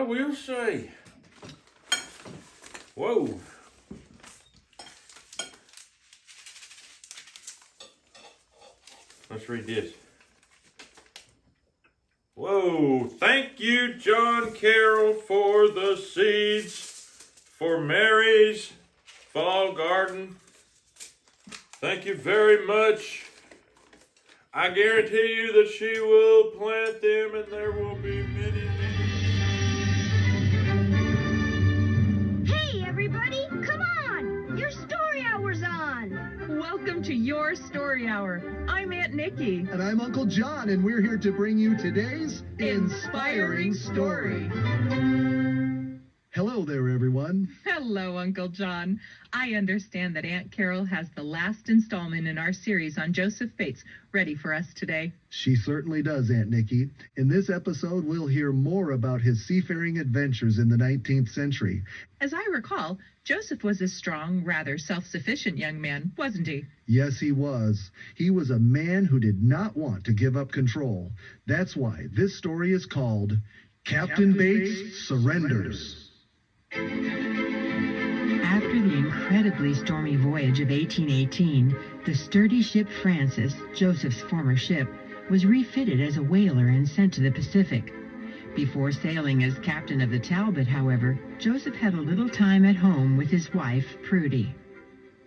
will say. Whoa. Let's read this. Whoa. Thank you, John Carroll, for the seeds for Mary's fall garden. Thank you very much. I guarantee you that she will plant them and there will be many, Hey, everybody, come on! Your story hour's on! Welcome to your story hour. I'm Aunt Nikki. And I'm Uncle John, and we're here to bring you today's Inspiring Story. Hello there, everyone. Hello, Uncle John. I understand that Aunt Carol has the last installment in our series on Joseph Bates ready for us today. She certainly does, Aunt Nikki. In this episode, we'll hear more about his seafaring adventures in the 19th century. As I recall, Joseph was a strong, rather self-sufficient young man, wasn't he? Yes, he was. He was a man who did not want to give up control. That's why this story is called Captain Bates Surrenders. After the incredibly stormy voyage of 1818, the sturdy ship Francis, Joseph's former ship, was refitted as a whaler and sent to the Pacific. Before sailing as captain of the Talbot, however, Joseph had a little time at home with his wife, Prudy.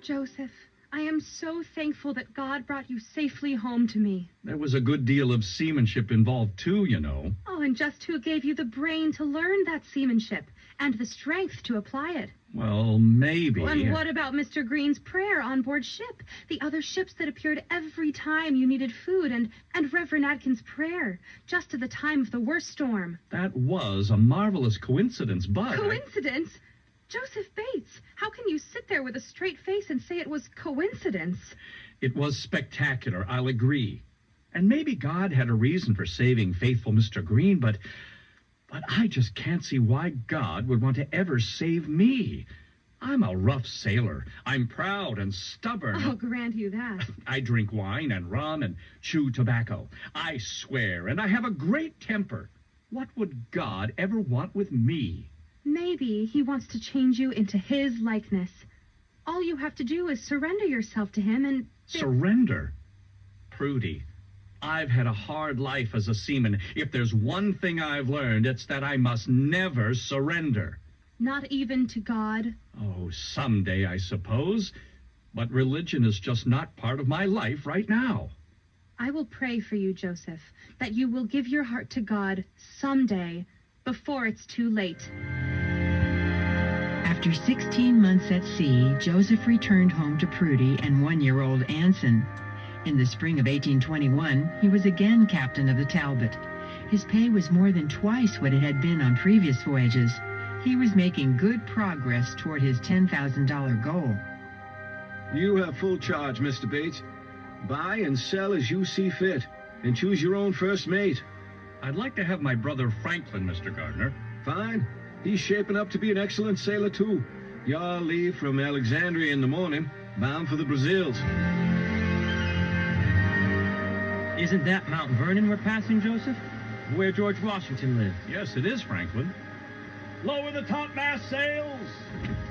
Joseph, I am so thankful that God brought you safely home to me. There was a good deal of seamanship involved, too, you know. Oh, and just who gave you the brain to learn that seamanship and the strength to apply it? Well, maybe. And what about Mr. Green's prayer on board ship? The other ships that appeared every time you needed food, and Reverend Adkins' prayer, just at the time of the worst storm. That was a marvelous coincidence, but... Coincidence? Joseph Bates, how can you sit there with a straight face and say it was coincidence? It was spectacular, I'll agree. And maybe God had a reason for saving faithful Mr. Green, but I just can't see why God would want to ever save me. I'm a rough sailor. I'm proud and stubborn. I'll grant you that. I drink wine and rum and chew tobacco. I swear, and I have a great temper. What would God ever want with me? Maybe he wants to change you into his likeness. All you have to do is surrender yourself to him and... Surrender? Prudy, I've had a hard life as a seaman. If there's one thing I've learned, it's that I must never surrender. Not even to God? Oh, someday, I suppose. But religion is just not part of my life right now. I will pray for you, Joseph, that you will give your heart to God someday, before it's too late. After 16 months at sea, Joseph returned home to Prudy and one-year-old Anson. In the spring of 1821, he was again captain of the Talbot. His pay was more than twice what it had been on previous voyages. He was making good progress toward his $10,000 goal. You have full charge, Mr. Bates. Buy and sell as you see fit, and choose your own first mate. I'd like to have my brother Franklin, Mr. Gardner. Fine. He's shaping up to be an excellent sailor, too. Y'all leave from Alexandria in the morning, bound for the Brazils. Isn't that Mount Vernon we're passing, Joseph? Where George Washington lived? Yes, it is, Franklin. Lower the topmast sails!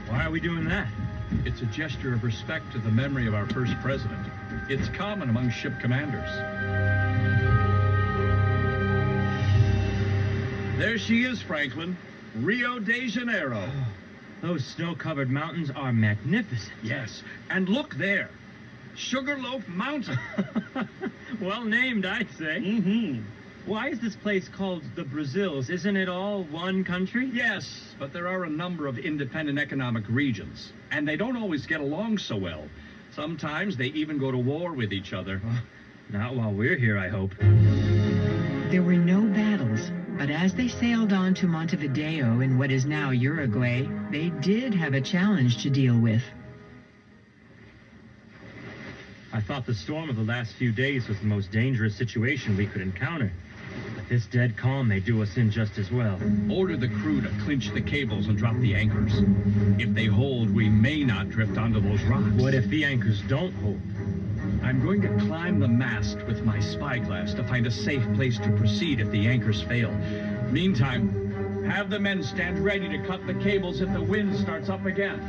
Why are we doing that? It's a gesture of respect to the memory of our first president. It's common among ship commanders. There she is, Franklin. Rio de Janeiro. Those snow-covered mountains are magnificent. Yes, and look there. Sugarloaf Mountain. Well named, I'd say. Mm-hmm. Why is this place called the Brazils? Isn't it all one country? Yes, but there are a number of independent economic regions, and they don't always get along so well. Sometimes they even go to war with each other. Not while we're here, I hope. There were no battles, but as they sailed on to Montevideo in what is now Uruguay, they did have a challenge to deal with. I thought the storm of the last few days was the most dangerous situation we could encounter. But this dead calm may do us in just as well. Order the crew to clinch the cables and drop the anchors. If they hold, we may not drift onto those rocks. What if the anchors don't hold? I'm going to climb the mast with my spyglass to find a safe place to proceed if the anchors fail. Meantime, Have the men stand ready to cut the cables if the wind starts up again.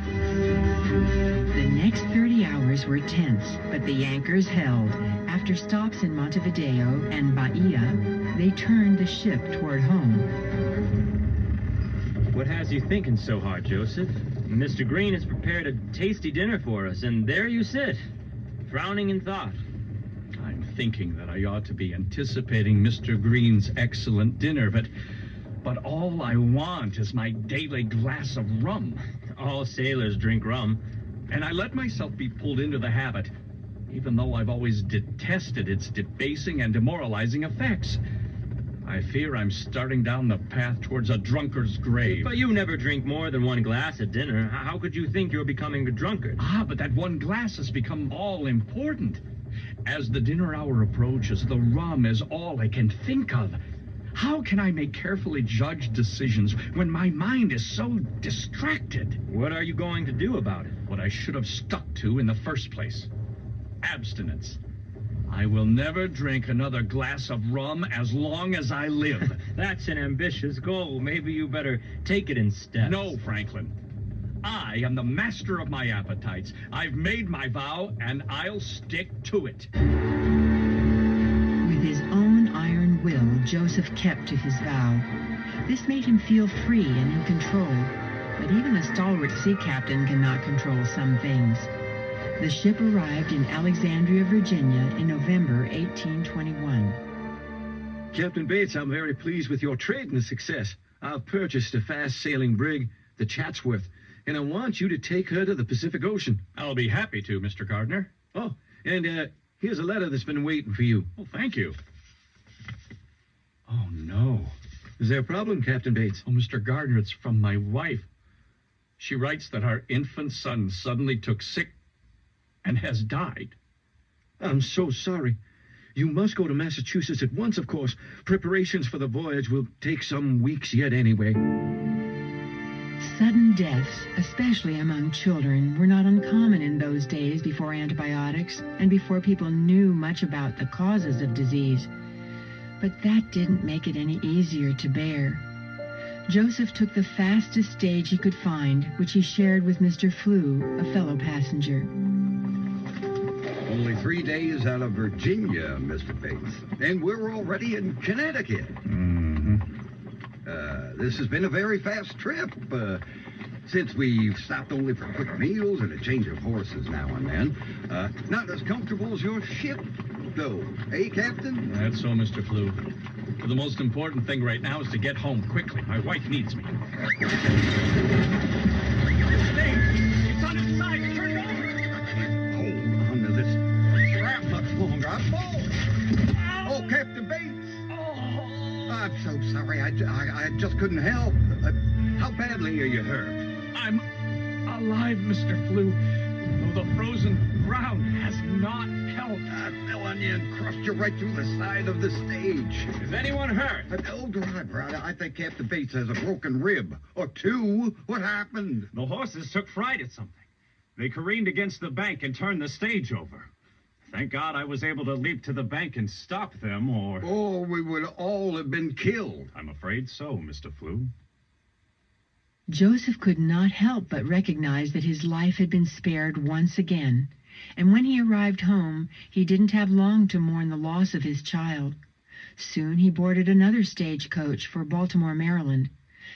The next 30 hours were tense, but the anchors held. After stops in Montevideo and Bahia, they turned the ship toward home. What has you thinking so hard, Joseph? Mr. Green has prepared a tasty dinner for us, and there you sit, frowning in thought. I'm thinking that I ought to be anticipating Mr. Green's excellent dinner, but all I want is my daily glass of rum. All sailors drink rum. And I let myself be pulled into the habit, even though I've always detested its debasing and demoralizing effects. I fear I'm starting down the path towards a drunkard's grave. But you never drink more than one glass at dinner. How could you think you're becoming a drunkard? But that one glass has become all important. As the dinner hour approaches, the rum is all I can think of. How can I make carefully judged decisions when my mind is so distracted? What are you going to do about it? What I should have stuck to in the first place. Abstinence. I will never drink another glass of rum as long as I live. That's an ambitious goal. Maybe you better take it in steps. No, Franklin. I am the master of my appetites. I've made my vow, and I'll stick to it. With his own iron will, Joseph kept to his vow. This made him feel free and in control. But even a stalwart sea captain cannot control some things. The ship arrived in Alexandria, Virginia in November 1821. Captain Bates, I'm very pleased with your trade and success. I've purchased a fast-sailing brig, the Chatsworth, and I want you to take her to the Pacific Ocean. I'll be happy to, Mr. Gardner. Oh, and here's a letter that's been waiting for you. Oh, thank you. Oh, no. Is there a problem, Captain Bates? Oh, Mr. Gardner, it's from my wife. She writes that our infant son suddenly took sick and has died. I'm so sorry. You must go to Massachusetts at once, of course. Preparations for the voyage will take some weeks yet anyway. Sudden deaths, especially among children, were not uncommon in those days before antibiotics and before people knew much about the causes of disease. But that didn't make it any easier to bear. Joseph took the fastest stage he could find, which he shared with Mr. Flew, a fellow passenger. Only 3 days out of Virginia, Mr. Bates. And we're already in Connecticut. This has been a very fast trip. Since we've stopped only for quick meals and a change of horses now and then. Not as comfortable as your ship, though. Eh, Captain? That's so, Mr. Flew. The most important thing right now is to get home quickly. My wife needs me. Stay! It's on its side. Turn it over! Hold on to this strap much longer. I'm falling. Oh, Captain Bates! I'm so sorry. I just couldn't help. How badly are you hurt? I'm alive, Mr. Flew. Though the frozen ground has not helped. I fell on you and crushed you right through the side of the stage. Is anyone hurt? No, driver. I think Captain Bates has a broken rib. Or two. What happened? The horses took fright at something. They careened against the bank and turned the stage over. Thank God I was able to leap to the bank and stop them, or... Oh, we would all have been killed. I'm afraid so, Mr. Flew. Joseph could not help but recognize that his life had been spared once again, and when he arrived home, he didn't have long to mourn the loss of his child. Soon he boarded another stagecoach for Baltimore, Maryland.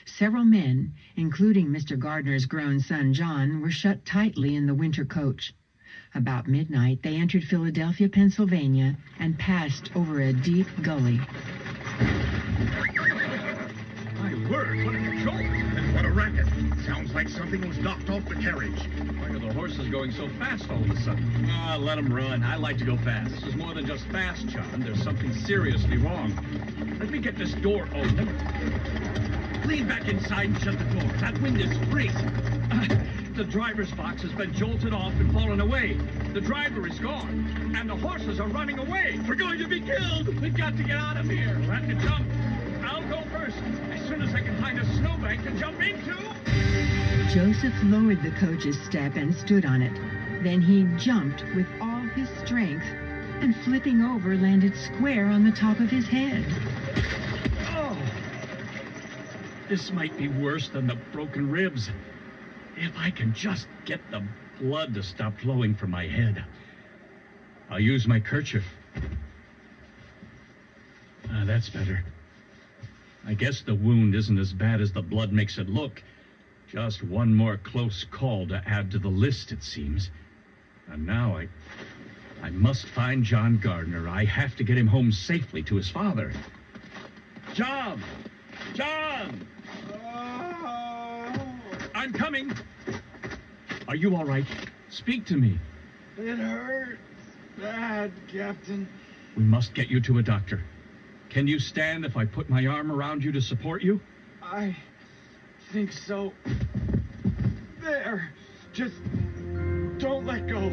Several men, including Mr. Gardner's grown son John, were shut tightly in the winter coach. About midnight, they entered Philadelphia, Pennsylvania, and passed over a deep gully. My word, what a jolt! And what a racket! Sounds like something was knocked off the carriage. Why are the horses going so fast all of a sudden? Let them run. I like to go fast. This is more than just fast, John. There's something seriously wrong. Let me get this door open. Lean back inside and shut the door. That wind is freezing. The driver's box has been jolted off and fallen away. The driver is gone, and the horses are running away. We're going to be killed. We've got to get out of here. We'll have to jump. I'll go first, as soon as I can find a snowbank to jump into. Joseph lowered the coach's step and stood on it. Then he jumped with all his strength, and flipping over, landed square on the top of his head. Oh! This might be worse than the broken ribs. If I can just get the blood to stop flowing from my head. I'll use my kerchief. That's better. I guess the wound isn't as bad as the blood makes it look. Just one more close call to add to the list, it seems. And now I must find John Gardner. I have to get him home safely to his father. John! John! I'm coming. Are you all right? Speak to me. It hurts bad, Captain. We must get you to a doctor. Can you stand if I put my arm around you to support you? I think so. There. Just don't let go.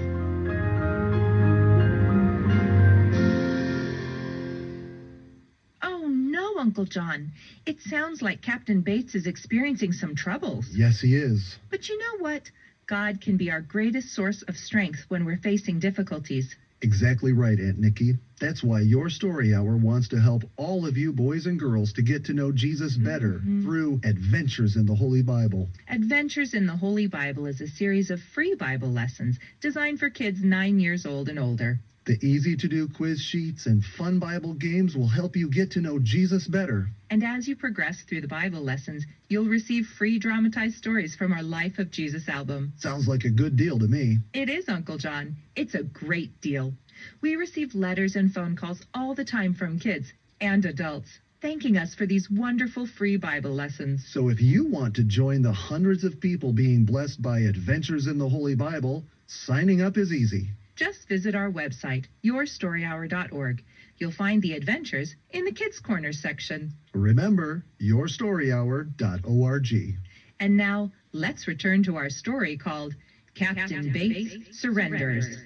Oh, no, Uncle John. It sounds like Captain Bates is experiencing some troubles. Yes, he is. But you know what? God can be our greatest source of strength when we're facing difficulties. Exactly right, Aunt Nikki. That's why your story hour wants to help all of you boys and girls to get to know Jesus better through Adventures in the Holy Bible. Adventures in the Holy Bible is a series of free Bible lessons designed for kids 9 years old and older. The easy-to-do quiz sheets and fun Bible games will help you get to know Jesus better. And as you progress through the Bible lessons, you'll receive free dramatized stories from our Life of Jesus album. Sounds like a good deal to me. It is, Uncle John. It's a great deal. We receive letters and phone calls all the time from kids and adults thanking us for these wonderful free Bible lessons. So if you want to join the hundreds of people being blessed by Adventures in the Holy Bible, signing up is easy. Just visit our website, yourstoryhour.org. You'll find the adventures in the Kids Corner section. Remember, yourstoryhour.org. And now, let's return to our story called Captain Bates Surrenders.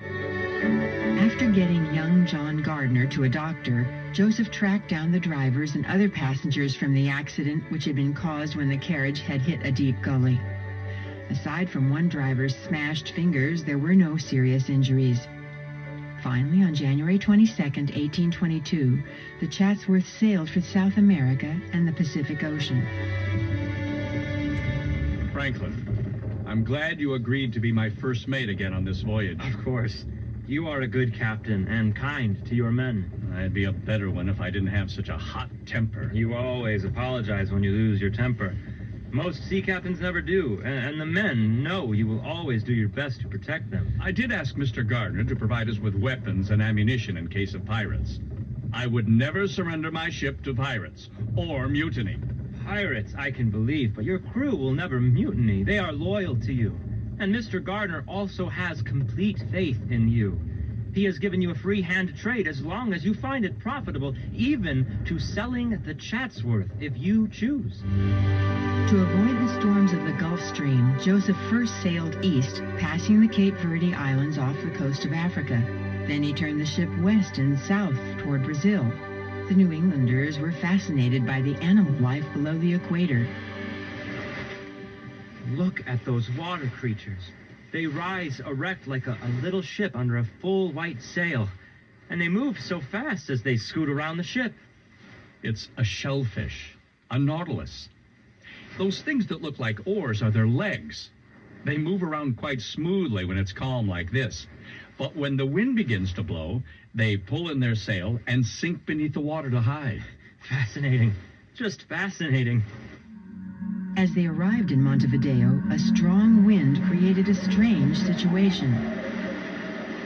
After getting young John Gardner to a doctor, Joseph tracked down the drivers and other passengers from the accident which had been caused when the carriage had hit a deep gully. Aside from one driver's smashed fingers, there were no serious injuries. Finally, on January 22nd, 1822, the Chatsworth sailed for South America and the Pacific Ocean. Franklin, I'm glad you agreed to be my first mate again on this voyage. Of course. You are a good captain and kind to your men. I'd be a better one if I didn't have such a hot temper. You always apologize when you lose your temper. Most sea captains never do, and the men know you will always do your best to protect them. I did ask Mr. Gardner to provide us with weapons and ammunition in case of pirates. I would never surrender my ship to pirates or mutiny. Pirates, I can believe, but your crew will never mutiny. They are loyal to you. And Mr. Gardner also has complete faith in you. He has given you a free hand to trade as long as you find it profitable, even to selling the Chatsworth if you choose. To avoid the storms of the Gulf Stream, Joseph first sailed east, passing the Cape Verde Islands off the coast of Africa. Then he turned the ship west and south toward Brazil. The New Englanders were fascinated by the animal life below the equator. Look at those water creatures. They rise erect like a little ship under a full white sail. And they move so fast as they scoot around the ship. It's a shellfish, a nautilus. Those things that look like oars are their legs. They move around quite smoothly when it's calm like this. But when the wind begins to blow, they pull in their sail and sink beneath the water to hide. Fascinating. Just fascinating. As they arrived in Montevideo, a strong wind created a strange situation.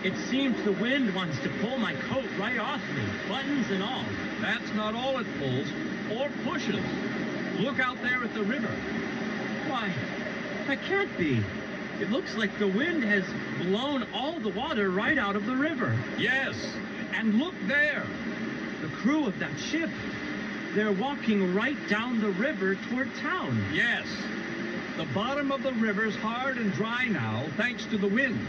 It seems the wind wants to pull my coat right off me, buttons and all. That's not all it pulls, or pushes. Look out there at the river. Why, that can't be. It looks like the wind has blown all the water right out of the river. Yes, and look there. The crew of that ship. They're walking right down the river toward town. Yes. The bottom of the river's hard and dry now, thanks to the wind.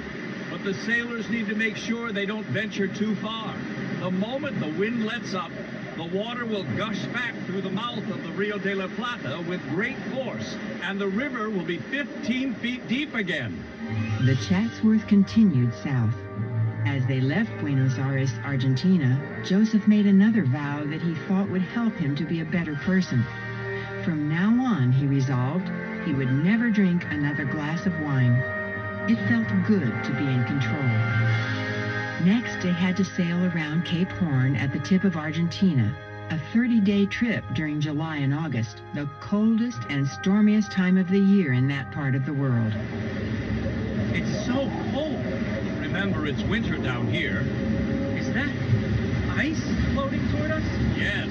But the sailors need to make sure they don't venture too far. The moment the wind lets up, the water will gush back through the mouth of the Rio de la Plata with great force, and the river will be 15 feet deep again. The Chatsworth continued south. As they left Buenos Aires, Argentina, Joseph made another vow that he thought would help him to be a better person. From now on, he resolved, he would never drink another glass of wine. It felt good to be in control. Next, they had to sail around Cape Horn at the tip of Argentina, a 30-day trip during July and August, the coldest and stormiest time of the year in that part of the world. It's so cold. Remember, it's winter down here. Is that ice floating toward us? Yes.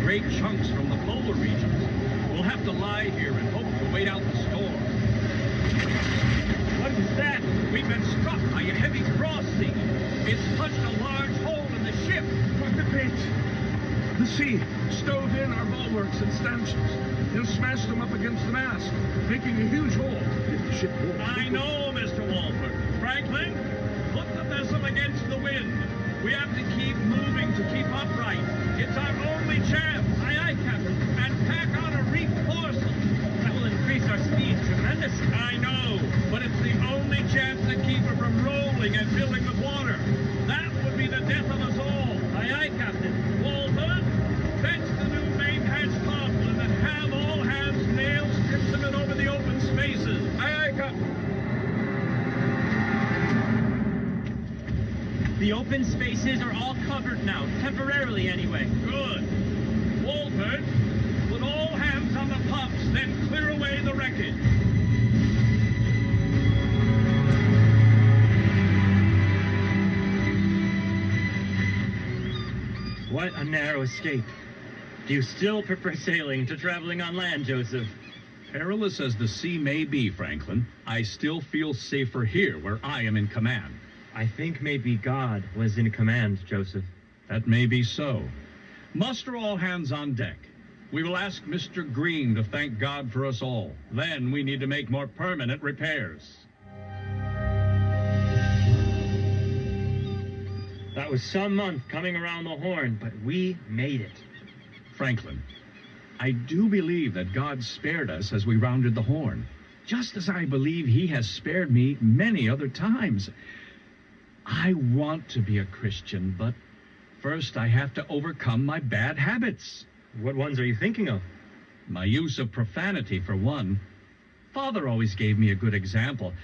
Great chunks from the polar regions. We'll have to lie here and hope to wait out the storm. What is that? We've been struck by a heavy frost sea. It's punched a large hole in the ship. Dr. Bates, the sea stove in our bulwarks and stanchions and smashed them up against the mast, making a huge hole. If the ship won't... I know, Mr. Walford. Franklin, put the vessel against the wind. We have to keep moving to keep upright. It's our only chance. Aye, aye, Captain. And pack on a reef foresail. That will increase our speed tremendously. I know, but it's the only chance to keep her from rolling and filling with water. That would be the death of us all. Aye, aye, Captain. Walford, fetch the new main hatch tarpaulin and have all hands nail strips of it over the open spaces. Aye, aye, Captain. The open spaces are all covered now, temporarily anyway. Good. Walford, put all hands on the pumps, then clear away the wreckage. What a narrow escape. Do you still prefer sailing to traveling on land, Joseph? Perilous as the sea may be, Franklin, I still feel safer here where I am in command. I think maybe God was in command, Joseph. That may be so. Muster all hands on deck. We will ask Mr. Green to thank God for us all. Then we need to make more permanent repairs. That was some month coming around the Horn, but we made it. Franklin, I do believe that God spared us as we rounded the Horn, just as I believe he has spared me many other times. I want to be a Christian, but first I have to overcome my bad habits. What ones are you thinking of? My use of profanity, for one. Father always gave me a good example,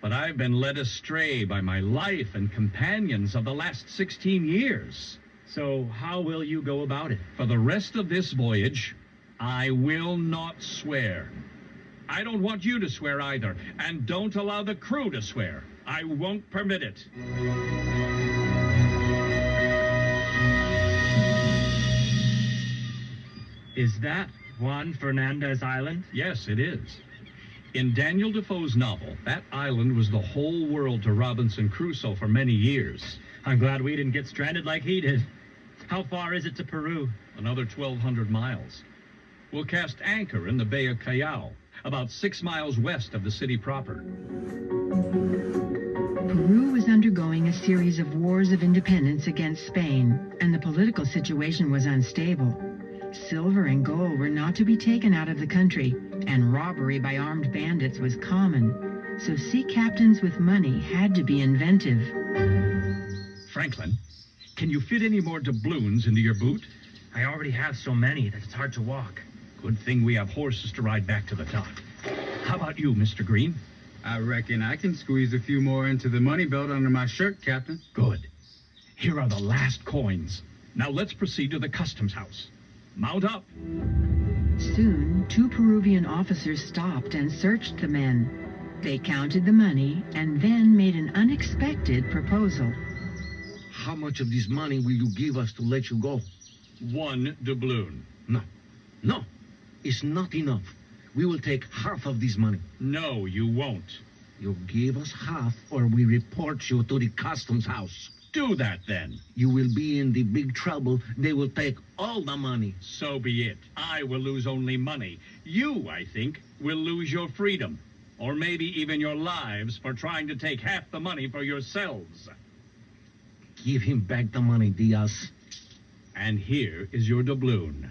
but I've been led astray by my life and companions of the last 16 years. So how will you go about it? For the rest of this voyage, I will not swear. I don't want you to swear either, and don't allow the crew to swear. I won't permit it. Is that Juan Fernandez Island? Yes, it is. In Daniel Defoe's novel, that island was the whole world to Robinson Crusoe for many years. I'm glad we didn't get stranded like he did. How far is it to Peru? Another 1,200 miles. We'll cast anchor in the Bay of Callao, about 6 miles west of the city proper. Peru was undergoing a series of wars of independence against Spain, and the political situation was unstable. Silver and gold were not to be taken out of the country, and robbery by armed bandits was common. So sea captains with money had to be inventive. Franklin, can you fit any more doubloons into your boot? I already have so many that it's hard to walk. Good thing we have horses to ride back to the dock. How about you, Mr. Green? I reckon I can squeeze a few more into the money belt under my shirt, Captain. Good. Here are the last coins. Now let's proceed to the customs house. Mount up. Soon, 2 Peruvian officers stopped and searched the men. They counted the money and then made an unexpected proposal. How much of this money will you give us to let you go? 1 doubloon. No. It's not enough. We will take half of this money. No, you won't. You give us half or we report you to the customs house. Do that then. You will be in the big trouble. They will take all the money. So be it. I will lose only money. You, I think, will lose your freedom. Or maybe even your lives for trying to take half the money for yourselves. Give him back the money, Diaz. And here is your doubloon.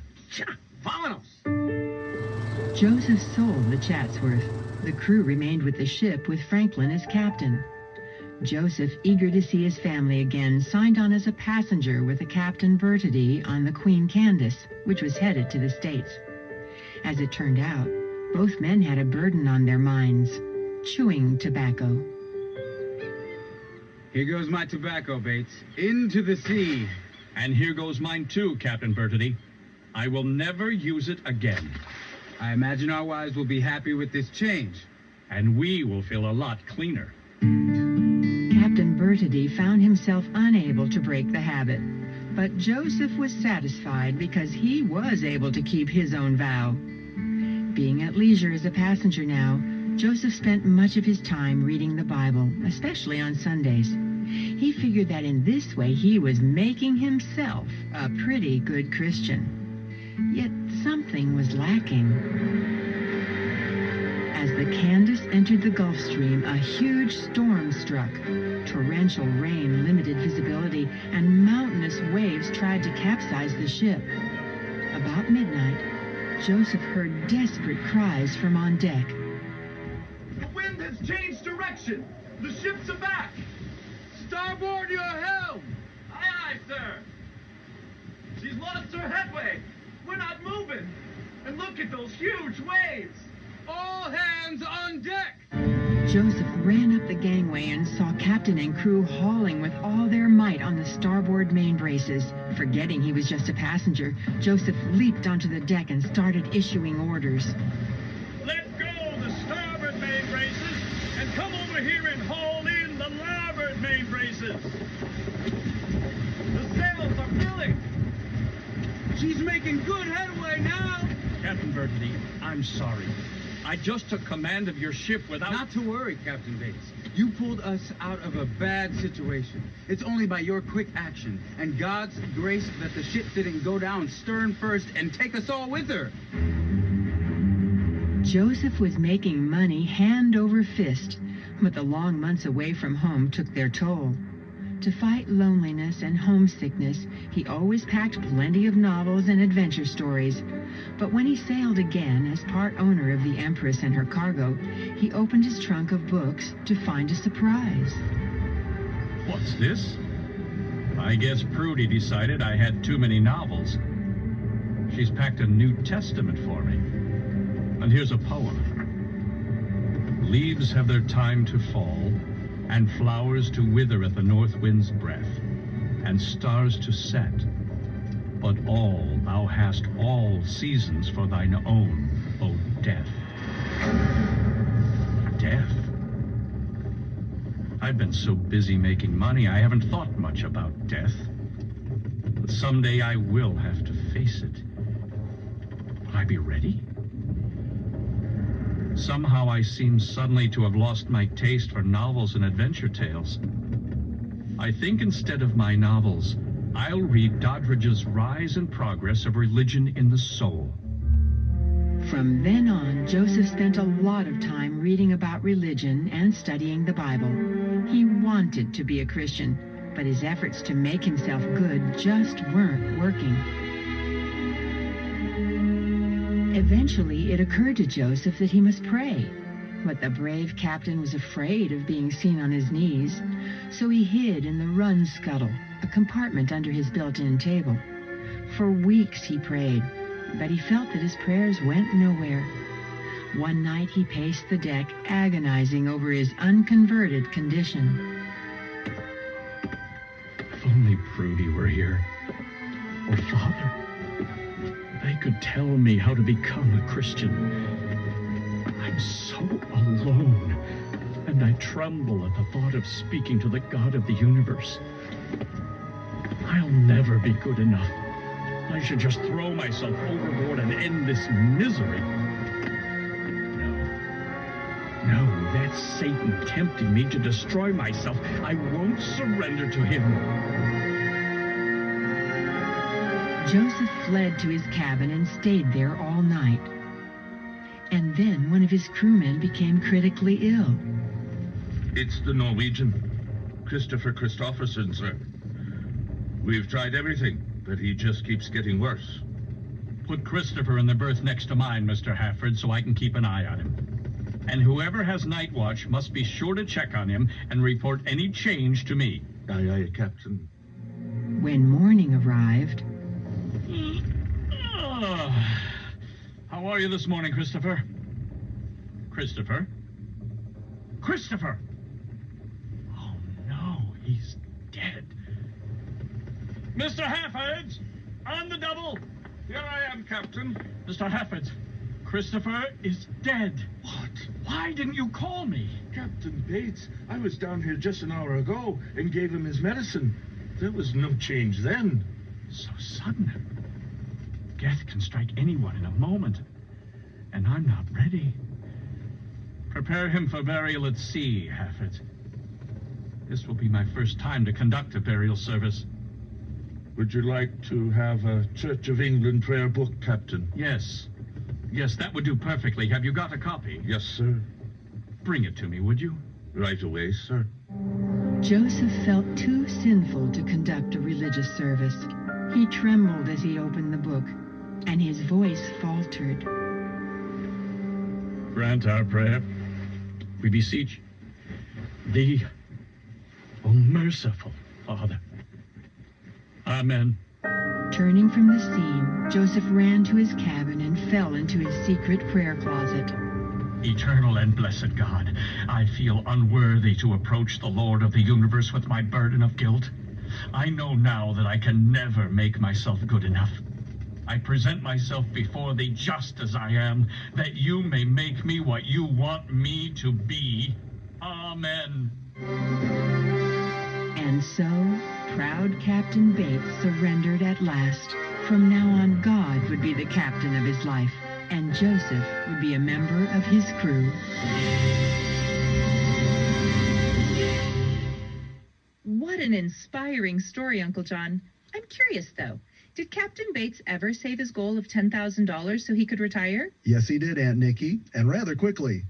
Vámonos! Joseph sold the Chatsworth. The crew remained with the ship with Franklin as captain. Joseph, eager to see his family again, signed on as a passenger with the Captain Bertady on the Queen Candace, which was headed to the States. As it turned out, both men had a burden on their minds, chewing tobacco. Here goes my tobacco, Bates. Into the sea. And here goes mine too, Captain Bertody. I will never use it again. I imagine our wives will be happy with this change. And we will feel a lot cleaner. Captain Bertody found himself unable to break the habit. But Joseph was satisfied because he was able to keep his own vow. Being at leisure as a passenger now, Joseph spent much of his time reading the Bible, especially on Sundays. He figured that in this way he was making himself a pretty good Christian. Yet something was lacking. As the Candace entered the Gulf Stream, a huge storm struck. Torrential rain limited visibility, and mountainous waves tried to capsize the ship. About midnight, Joseph heard desperate cries from on deck. The wind has changed direction. The ship's aback. Starboard your helm. Aye, aye, sir. She's lost her headway. We're not moving. And look at those huge waves. All hands on deck. Joseph ran up the gangway and saw captain and crew hauling with all their might on the starboard main braces. Forgetting he was just a passenger, Joseph leaped onto the deck and started issuing orders. Let go the starboard main braces and come over here and haul in the larboard main braces. The sails are filling. She's making good headway now. Captain Bertody, I'm sorry. I just took command of your ship without... Not to worry, Captain Bates. You pulled us out of a bad situation. It's only by your quick action and God's grace that the ship didn't go down stern first and take us all with her. Joseph was making money hand over fist, but the long months away from home took their toll. To fight loneliness and homesickness, he always packed plenty of novels and adventure stories. But when he sailed again as part owner of the Empress and her cargo, he opened his trunk of books to find a surprise. What's this? I guess Prudy decided I had too many novels. She's packed a New Testament for me. And here's a poem. Leaves have their time to fall, and flowers to wither at the north wind's breath, and stars to set. But all thou hast all seasons for thine own, O death. Death? I've been so busy making money, I haven't thought much about death. But someday I will have to face it. Will I be ready? Somehow I seem suddenly to have lost my taste for novels and adventure tales. I think instead of my novels, I'll read Doddridge's Rise and Progress of Religion in the Soul. From then on, Joseph spent a lot of time reading about religion and studying the Bible. He wanted to be a Christian, but his efforts to make himself good just weren't working. Eventually, it occurred to Joseph that he must pray. But the brave captain was afraid of being seen on his knees, so he hid in the run scuttle, a compartment under his built-in table. For weeks he prayed, but he felt that his prayers went nowhere. One night he paced the deck, agonizing over his unconverted condition. If only Prudy were here, or Father. They could tell me how to become a Christian. I'm so alone, and I tremble at the thought of speaking to the God of the universe. I'll never be good enough. I should just throw myself overboard and end this misery. No, that's Satan tempting me to destroy myself. I won't surrender to him. Joseph fled to his cabin and stayed there all night. And then one of his crewmen became critically ill. It's the Norwegian, Christopher Christofferson, sir. We've tried everything, but he just keeps getting worse. Put Christopher in the berth next to mine, Mr. Hafford, so I can keep an eye on him. And whoever has night watch must be sure to check on him and report any change to me. Aye, aye, Captain. When morning arrived... How are you this morning, Christopher? Christopher? Christopher! Oh, no, he's dead. Mr. Haffords! On the double! Here I am, Captain. Mr. Haffords, Christopher is dead. What? Why didn't you call me? Captain Bates, I was down here just an hour ago and gave him his medicine. There was no change then. So sudden. Death can strike anyone in a moment. And I'm not ready. Prepare him for burial at sea, Haffords. This will be my first time to conduct a burial service. Would you like to have a Church of England prayer book, Captain? Yes. Yes, that would do perfectly. Have you got a copy? Yes, sir. Bring it to me, would you? Right away, sir. Joseph felt too sinful to conduct a religious service. He trembled as he opened the book, and his voice faltered. Grant our prayer. We beseech thee, O merciful Father. Amen. Turning from the scene, Joseph ran to his cabin and fell into his secret prayer closet. Eternal and blessed God, I feel unworthy to approach the Lord of the universe with my burden of guilt. I know now that I can never make myself good enough. I present myself before thee just as I am, that you may make me what you want me to be. Amen. And so, proud Captain Bates surrendered at last. From now on, God would be the captain of his life, and Joseph would be a member of his crew. What an inspiring story, Uncle John. I'm curious, though. Did Captain Bates ever save his goal of $10,000 so he could retire? Yes, he did, Aunt Nikki, and rather quickly.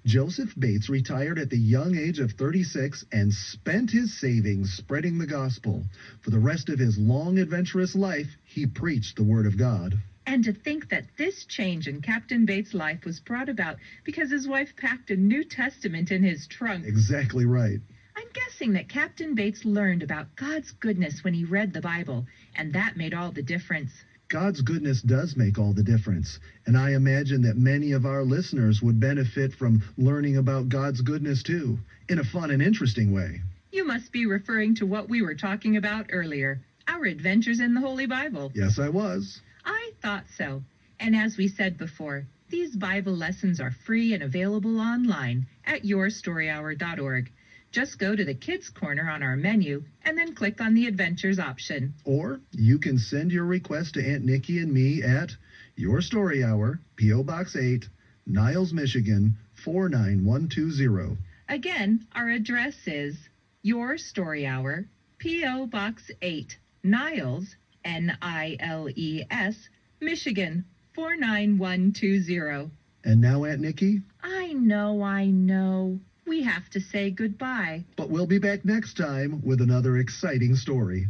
Joseph Bates retired at the young age of 36 and spent his savings spreading the gospel. For the rest of his long, adventurous life, he preached the word of God. And to think that this change in Captain Bates' life was brought about because his wife packed a New Testament in his trunk. Exactly right. I'm guessing that Captain Bates learned about God's goodness when he read the Bible, and that made all the difference. God's goodness does make all the difference, and I imagine that many of our listeners would benefit from learning about God's goodness too, in a fun and interesting way. You must be referring to what we were talking about earlier, our adventures in the Holy Bible. Yes, I was. I thought so. And as we said before, these Bible lessons are free and available online at yourstoryhour.org. Just go to the Kids Corner on our menu and then click on the Adventures option. Or you can send your request to Aunt Nikki and me at Your Story Hour, P.O. Box 8, Niles, Michigan, 49120. Again, our address is Your Story Hour, P.O. Box 8, Niles, Niles, Michigan, 49120. And now, Aunt Nikki? I know. We have to say goodbye. But we'll be back next time with another exciting story.